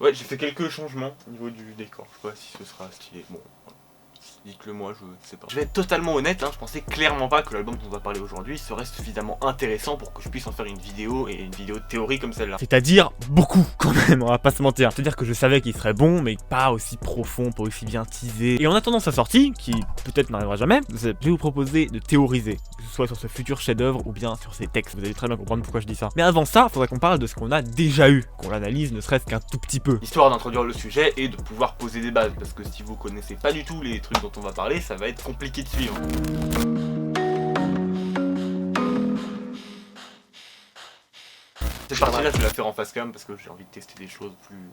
Ouais, j'ai fait quelques changements au niveau du décor, je sais pas si ce sera stylé, bon, dites-le moi, je sais pas. Je vais être totalement honnête, je pensais clairement pas que l'album dont on va parler aujourd'hui serait suffisamment intéressant pour que je puisse en faire une vidéo, et une vidéo de théorie comme celle-là. C'est-à-dire beaucoup quand même, on va pas se mentir. C'est-à-dire que je savais qu'il serait bon, mais pas aussi profond, pas aussi bien teasé. Et en attendant sa sortie, qui peut-être n'arrivera jamais, je vais vous proposer de théoriser, que ce soit sur ce futur chef-d'œuvre ou bien sur ses textes. Vous allez très bien comprendre pourquoi je dis ça. Mais avant ça, faudrait qu'on parle de ce qu'on a déjà eu, qu'on l'analyse ne serait-ce qu'un tout petit peu. Histoire d'introduire le sujet et de pouvoir poser des bases, parce que si vous connaissez pas du tout les trucs dont on va parler, ça va être compliqué de suivre. Cette partie-là, je vais la faire en face cam parce que j'ai envie de tester des choses plus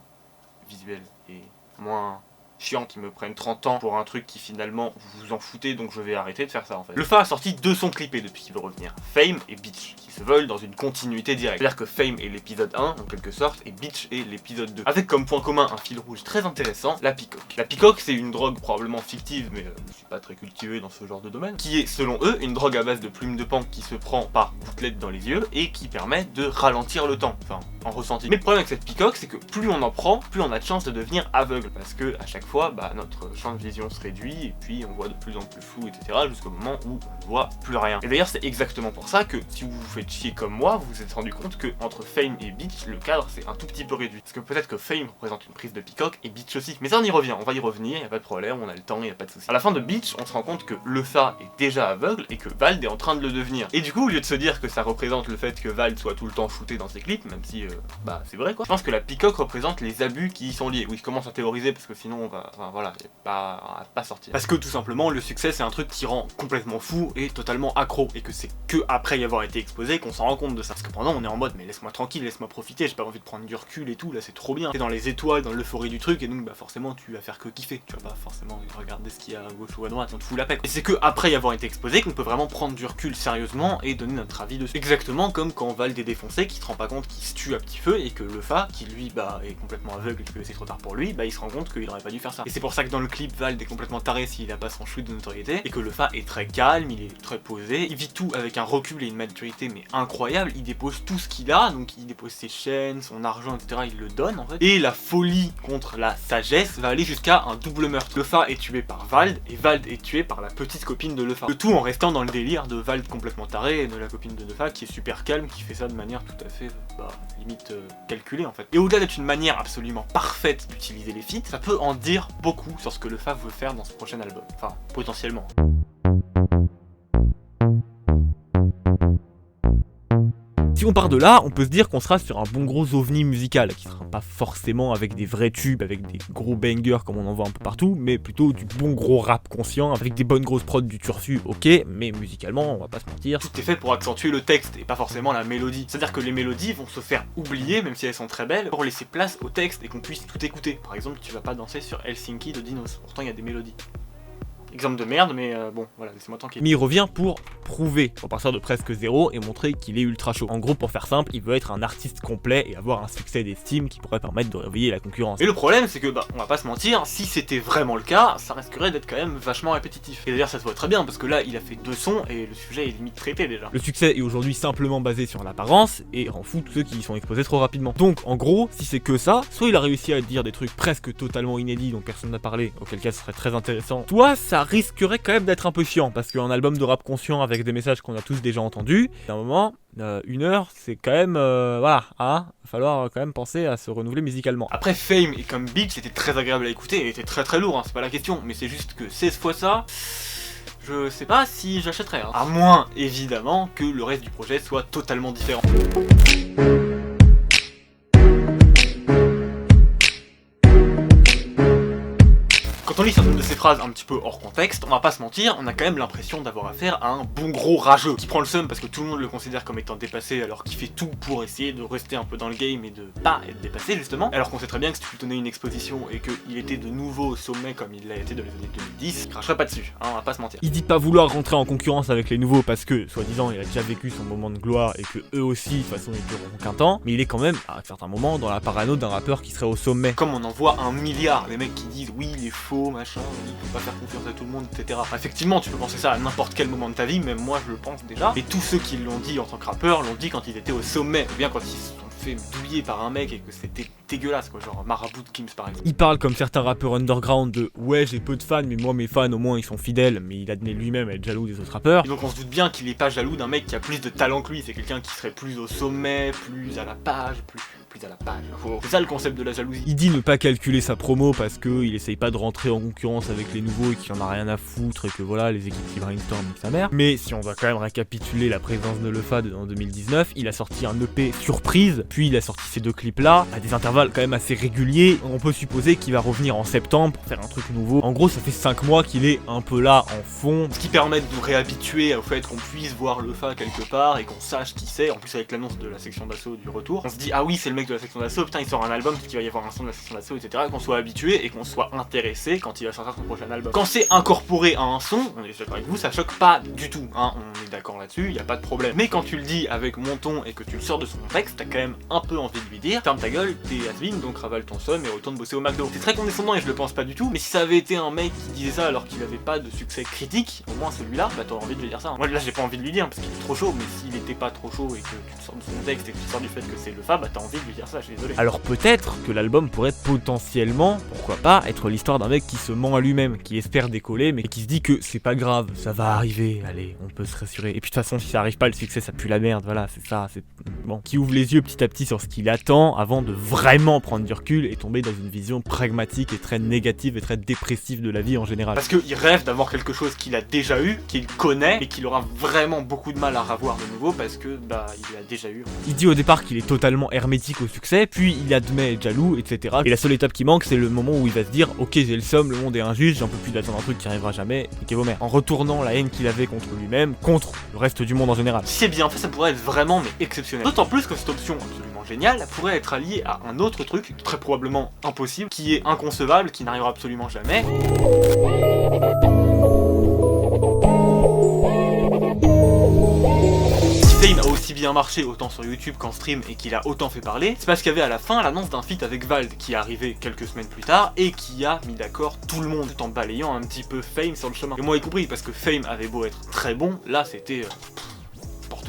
visuelles et moins chiant qui me prennent 30 ans pour un truc qui finalement vous vous en foutez, donc je vais arrêter de faire ça en fait. Le Fa a sorti 2 sons clippés depuis qu'il veut revenir, Fame et Bitch, qui se veulent dans une continuité directe. C'est-à-dire que Fame est l'épisode 1 en quelque sorte et Bitch est l'épisode 2. Avec comme point commun un fil rouge très intéressant, la picoque. La picoque c'est une drogue probablement fictive, mais je suis pas très cultivé dans ce genre de domaine, qui est selon eux une drogue à base de plumes de pan qui se prend par gouttelette dans les yeux et qui permet de ralentir le temps, enfin en ressenti. Mais le problème avec cette picoque c'est que plus on en prend, plus on a de chances de devenir aveugle, parce que à chaque fois, notre champ de vision se réduit et puis on voit de plus en plus flou, etc. jusqu'au moment où on ne voit plus rien. Et d'ailleurs c'est exactement pour ça que si vous vous faites chier comme moi, vous vous êtes rendu compte que entre Fame et Bitch, le cadre c'est un tout petit peu réduit. Parce que peut-être que Fame représente une prise de picoque et Bitch aussi. Mais ça on y revient, on va y revenir, y a pas de problème, on a le temps, y a pas de souci. À la fin de Bitch, on se rend compte que le Fa est déjà aveugle et que Vald est en train de le devenir. Et du coup, au lieu de se dire que ça représente le fait que Vald soit tout le temps shooté dans ses clips, même si c'est vrai quoi, je pense que la picoque représente les abus qui y sont liés. Oui, je commence à théoriser parce que sinon on va, voilà, on va pas sortir. Parce que tout simplement, le succès c'est un truc qui rend complètement fou et totalement accro, et que c'est que après y avoir été exposé qu'on s'en rend compte de ça. Parce que pendant on est en mode mais laisse-moi tranquille, laisse-moi profiter, j'ai pas envie de prendre du recul et tout, là c'est trop bien. T'es dans les étoiles, dans l'euphorie du truc, et donc forcément tu vas faire que kiffer. Tu vas pas forcément regarder ce qu'il y a à gauche ou à droite, on te fout la paix. Et c'est que après y avoir été exposé qu'on peut vraiment prendre du recul sérieusement et donner notre avis dessus. Exactement comme quand Vald est défoncé, qui se rend pas compte qu'il se tue à petit feu, et que le Fa, qui lui est complètement aveugle et que c'est trop tard pour lui, il se rend compte qu'il aurait pas dû faire ça. Et c'est pour ça que dans le clip, Vald est complètement taré s'il a pas son shoot de notoriété, et que le Fa est très calme, il est très posé, il vit tout avec un recul et une maturité mais incroyable, il dépose tout ce qu'il a, donc il dépose ses chaînes, son argent, etc., il le donne en fait. Et la folie contre la sagesse va aller jusqu'à un double meurtre. Le Fa est tué par Vald, et Vald est tué par la petite copine de le Fa. Le tout en restant dans le délire de Vald complètement taré et de la copine de le Fa qui est super calme, qui fait ça de manière tout à fait, limite calculée en fait. Et au-delà d'être une manière absolument parfaite d'utiliser les feats, ça peut en dire beaucoup sur ce que le Fa veut faire dans ce prochain album. Enfin, potentiellement. Si on part de là, on peut se dire qu'on sera sur un bon gros ovni musical, qui sera pas forcément avec des vrais tubes, avec des gros bangers comme on en voit un peu partout, mais plutôt du bon gros rap conscient, avec des bonnes grosses prods du turfu, ok, mais musicalement, on va pas se mentir. Tout est fait pour accentuer le texte et pas forcément la mélodie. C'est-à-dire que les mélodies vont se faire oublier, même si elles sont très belles, pour laisser place au texte et qu'on puisse tout écouter. Par exemple, tu vas pas danser sur Helsinki de Dinos, pourtant il y a des mélodies. Exemple de merde, mais bon, voilà, laissez-moi tranquille. Mais il revient pour prouver, pour partir de presque zéro et montrer qu'il est ultra chaud. En gros, pour faire simple, il veut être un artiste complet et avoir un succès d'estime qui pourrait permettre de réveiller la concurrence. Et le problème, c'est que, on va pas se mentir, si c'était vraiment le cas, ça risquerait d'être quand même vachement répétitif. Et d'ailleurs, ça se voit très bien, parce que là, il a fait 2 sons et le sujet est limite traité déjà. Le succès est aujourd'hui simplement basé sur l'apparence et rend fou tous ceux qui y sont exposés trop rapidement. Donc, en gros, si c'est que ça, soit il a réussi à dire des trucs presque totalement inédits dont personne n'a parlé, auquel cas ce serait très intéressant, soit ça risquerait quand même d'être un peu chiant, parce qu'un album de rap conscient avec des messages qu'on a tous déjà entendus, à un moment, 1 heure, c'est quand même, voilà, va falloir quand même penser à se renouveler musicalement. Après, Fame et comme Bitch, c'était très agréable à écouter et était très lourd, c'est pas la question, mais c'est juste que 16 fois ça, je sais pas si j'achèterais, à moins, évidemment, que le reste du projet soit totalement différent. Quand on lit certaines de ces phrases un petit peu hors contexte, on va pas se mentir, on a quand même l'impression d'avoir affaire à un bon gros rageux qui prend le seum parce que tout le monde le considère comme étant dépassé, alors qu'il fait tout pour essayer de rester un peu dans le game et de pas être dépassé justement, alors qu'on sait très bien que si tu lui donnais une exposition et qu'il était de nouveau au sommet comme il l'a été dans les années 2010, il cracherait pas dessus, on va pas se mentir. Il dit pas vouloir rentrer en concurrence avec les nouveaux parce que, soi-disant, il a déjà vécu son moment de gloire et que eux aussi, de toute façon, ils dureront qu'un temps, mais il est quand même, à certains moments, dans la parano d'un rappeur qui serait au sommet. Comme on en voit 1 milliard, les mecs qui disent oui, il est faux, machin, il peut pas faire confiance à tout le monde, etc. Effectivement, tu peux penser ça à n'importe quel moment de ta vie, même moi je le pense déjà, et tous ceux qui l'ont dit en tant que rappeur l'ont dit quand ils étaient au sommet, ou bien quand ils se sont fait douiller par un mec et que c'était dégueulasse quoi, genre Marabout de Kims par exemple. Il parle comme certains rappeurs underground de ouais j'ai peu de fans mais moi mes fans au moins ils sont fidèles, mais il admet lui-même être jaloux des autres rappeurs. Et donc on se doute bien qu'il est pas jaloux d'un mec qui a plus de talent que lui, c'est quelqu'un qui serait plus au sommet, plus à la page, plus à la page. C'est ça le concept de la jalousie. Il dit ne pas calculer sa promo parce que il essaye pas de rentrer en concurrence avec les nouveaux et qu'il en a rien à foutre et que voilà les équipes qui brainstorm niquent sa mère. Mais si on doit quand même récapituler la présence de Lefa en 2019, il a sorti un EP surprise, puis il a sorti ces 2 clips là à des intervalles quand même assez réguliers. On peut supposer qu'il va revenir en septembre pour faire un truc nouveau. En gros ça fait 5 mois qu'il est un peu là en fond. Ce qui permet de nous réhabituer au fait qu'on puisse voir Lefa quelque part et qu'on sache qui c'est. En plus avec l'annonce de la section d'assaut du retour, on se dit ah oui c'est le mec de la section d'assaut, putain il sort un album, peut-être qu'il va y avoir un son de la section d'assaut, etc. Qu'on soit habitué et qu'on soit intéressé quand il va sortir son prochain album. Quand c'est incorporé à un son, on est d'accord avec vous, ça choque pas du tout, hein, on est d'accord là-dessus, y a pas de problème. Mais quand tu le dis avec mon ton et que tu le sors de son contexte, t'as quand même un peu envie de lui dire ferme ta gueule, t'es has-been, donc ravale ton somme et retourne bosser au McDo. C'est très condescendant et je le pense pas du tout, mais si ça avait été un mec qui disait ça alors qu'il avait pas de succès critique, au moins celui-là, bah t'aurais envie de lui dire ça. Moi là j'ai pas envie de lui dire parce qu'il est trop chaud, mais s'il était pas trop chaud et que tu te sors de son contexte et que tu sors du fait que c'est Lefa, bah t'as envie de lui dire ça, je suis désolé. Alors peut-être que l'album pourrait potentiellement, pourquoi pas, être l'histoire d'un mec qui se ment à lui-même, qui espère décoller mais qui se dit que c'est pas grave, ça va arriver, allez, on peut se rassurer. Et puis de toute façon si ça arrive pas, le succès ça pue la merde, voilà, c'est ça, c'est bon. Qui ouvre les yeux petit à petit sur ce qu'il attend avant de vraiment prendre du recul et tomber dans une vision pragmatique et très négative et très dépressive de la vie en général. Parce qu'il rêve d'avoir quelque chose qu'il a déjà eu, qu'il connaît et qu'il aura vraiment beaucoup de mal à revoir de nouveau parce que bah il l'a déjà eu. Il dit au départ qu'il est totalement hermétique au succès, puis il admet être jaloux, etc. Et la seule étape qui manque, c'est le moment où il va se dire ok j'ai le somme, le monde est injuste, j'en peux plus d'attendre un truc qui arrivera jamais, et vos mères. En retournant la haine qu'il avait contre lui-même, contre le reste du monde en général. Si c'est bien fait, ça pourrait être vraiment mais exceptionnel. D'autant plus que cette option absolument géniale pourrait être alliée à un autre truc, très probablement impossible, qui est inconcevable, qui n'arrivera absolument jamais. Fame a aussi bien marché autant sur YouTube qu'en stream et qu'il a autant fait parler, c'est parce qu'il y avait à la fin l'annonce d'un feat avec Vald qui est arrivé quelques semaines plus tard et qui a mis d'accord tout le monde tout en balayant un petit peu Fame sur le chemin. Et moi y compris parce que Fame avait beau être très bon, là c'était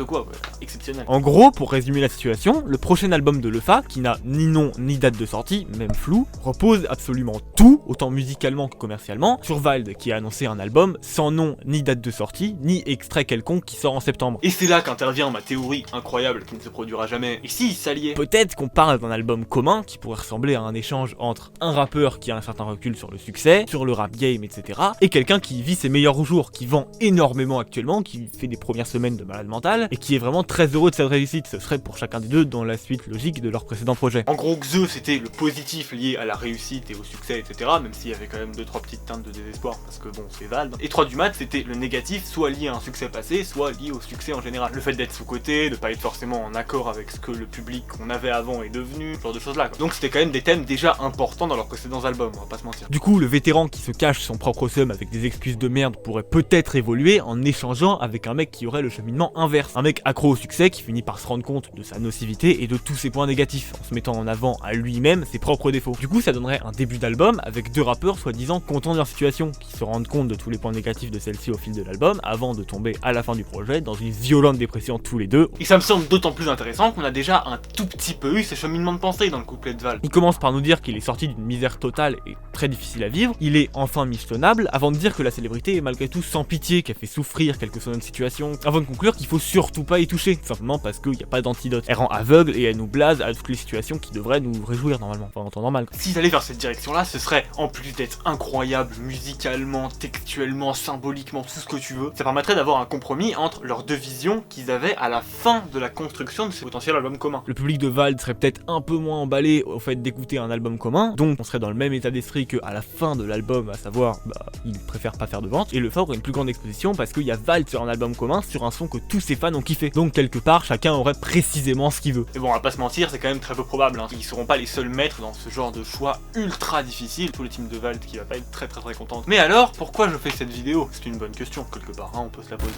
quoi, exceptionnel. En gros, pour résumer la situation, le prochain album de Lefa, qui n'a ni nom ni date de sortie, même flou, repose absolument tout, autant musicalement que commercialement, sur Vald, qui a annoncé un album sans nom ni date de sortie, ni extrait quelconque qui sort en septembre. Et c'est là qu'intervient ma théorie incroyable qui ne se produira jamais. Et si, ça liait. Peut-être qu'on parle d'un album commun qui pourrait ressembler à un échange entre un rappeur qui a un certain recul sur le succès, sur le rap game, etc., et quelqu'un qui vit ses meilleurs jours, qui vend énormément actuellement, qui fait des premières semaines de malade mental, et qui est vraiment très heureux de cette réussite. Ce serait pour chacun des deux dans la suite logique de leur précédent projet. En gros, Xe c'était le positif lié à la réussite et au succès, etc. Même s'il y avait quand même 2-3 petites teintes de désespoir parce que bon, c'est Vald. Et 3 du mat, c'était le négatif, soit lié à un succès passé, soit lié au succès en général. Le fait d'être sous-côté, de pas être forcément en accord avec ce que le public qu'on avait avant est devenu, ce genre de choses là. Donc c'était quand même des thèmes déjà importants dans leurs précédents albums, on va pas se mentir. Du coup, le vétéran qui se cache son propre seum avec des excuses de merde pourrait peut-être évoluer en échangeant avec un mec qui aurait le cheminement inverse. Un mec accro au succès qui finit par se rendre compte de sa nocivité et de tous ses points négatifs, en se mettant en avant à lui-même ses propres défauts. Du coup, ça donnerait un début d'album avec 2 rappeurs soi-disant contents de leur situation, qui se rendent compte de tous les points négatifs de celle-ci au fil de l'album, avant de tomber à la fin du projet dans une violente dépression tous les deux. Et ça me semble d'autant plus intéressant qu'on a déjà un tout petit peu eu ces cheminements de pensée dans le couplet de Vald. Il commence par nous dire qu'il est sorti d'une misère totale et très difficile à vivre, il est enfin michetonnable, avant de dire que la célébrité est malgré tout sans pitié, qu'elle fait souffrir quelle que soit notre situation, avant de conclure qu'il faut surtout pas y toucher, simplement parce qu'il n'y a pas d'antidote. Elle rend aveugle et elle nous blase à toutes les situations qui devraient nous réjouir normalement, enfin en temps normal. S'ils allaient vers cette direction-là, ce serait, en plus d'être incroyable musicalement, textuellement, symboliquement, tout ce que tu veux, ça permettrait d'avoir un compromis entre leurs 2 visions qu'ils avaient à la fin de la construction de ce potentiel album commun. Le public de Vald serait peut-être un peu moins emballé au fait d'écouter un album commun, donc on serait dans le même état d'esprit qu'à la fin de l'album, à savoir, il préfère pas faire de vente, et le Lefa aurait une plus grande exposition parce qu'il y a Vald sur un album commun, sur un son que tous ses fans ont kiffé. Donc quelque part, chacun aurait précisément ce qu'il veut. Mais bon, on va pas se mentir, c'est quand même très peu probable, hein. Ils seront pas les seuls maîtres dans ce genre de choix ultra difficile, tout le team de Vald qui va pas être très contente. Mais alors, pourquoi je fais cette vidéo? C'est une bonne question, quelque part, hein, on peut se la poser.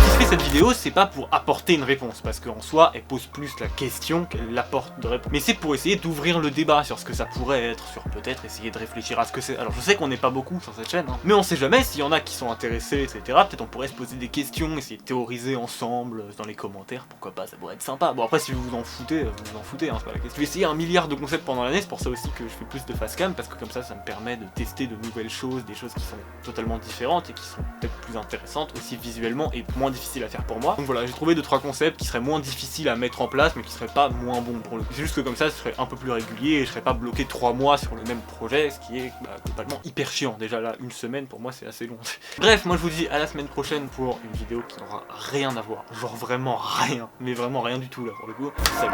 Si je fais cette vidéo vidéo, c'est pas pour apporter une réponse, parce qu'en soi, elle pose plus la question qu'elle apporte de réponse. Mais c'est pour essayer d'ouvrir le débat sur ce que ça pourrait être, sur peut-être essayer de réfléchir à ce que c'est. Alors je sais qu'on n'est pas beaucoup sur cette chaîne, hein, mais on sait jamais s'il y en a qui sont intéressés, etc. Peut-être on pourrait se poser des questions, essayer de théoriser ensemble dans les commentaires, pourquoi pas, ça pourrait être sympa. Bon après si vous vous en foutez, hein, c'est pas la question. Je vais essayer 1 milliard de concepts pendant l'année, c'est pour ça aussi que je fais plus de facecam, parce que comme ça me permet de tester de nouvelles choses, des choses qui sont totalement différentes et qui sont peut-être plus intéressantes aussi visuellement et moins difficiles à faire pour moi. Donc voilà, j'ai trouvé 2-3 concepts qui seraient moins difficiles à mettre en place mais qui seraient pas moins bons pour le coup. C'est juste que comme ça, ce serait un peu plus régulier et je serais pas bloqué 3 mois sur le même projet, ce qui est globalement hyper chiant. Déjà là, une semaine pour moi c'est assez long. Bref, moi je vous dis à la semaine prochaine pour une vidéo qui n'aura rien à voir. Genre vraiment rien, mais vraiment rien du tout là pour le coup. Salut.